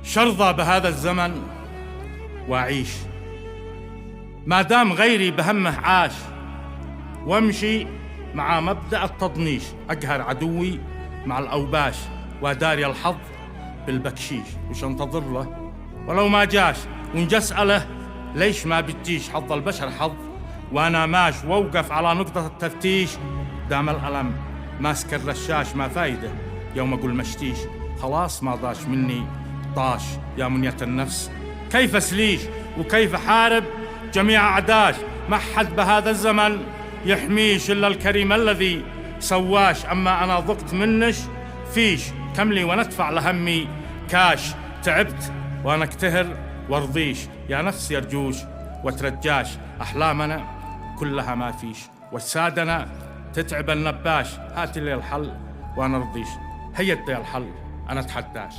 شرضى بهذا الزمن وأعيش ما دام غيري بهمه عاش، وامشي مع مبدأ التضنيش، أقهر عدوي مع الأوباش، وأداري الحظ بالبكشيش. وش انتظر له ولو ما جاش؟ ونجي أسأله ليش ما بتجيش؟ حظ البشر حظ وأنا ماش، وأوقف على نقطة التفتيش. دام الألم ماسك الرشاش، ما فايدة يوم أقول مشتيش. خلاص ما ضاش مني طاش يا منية النفس، كيف أسليش وكيف أحارب جميع أعداش؟ ما حد بهذا الزمن يحميش إلا الكريم الذي سواش. أما أنا ضقت منش فيش، كملي وندفع لهمي كاش. تعبت وأنا اكتهر وارضيش، يا نفس يرجوش وترجاش. أحلامنا كلها ما فيش، والسادنا تتعب النباش. هات لي الحل وأنا ارضيش، هيا الحل أنا اتحداش.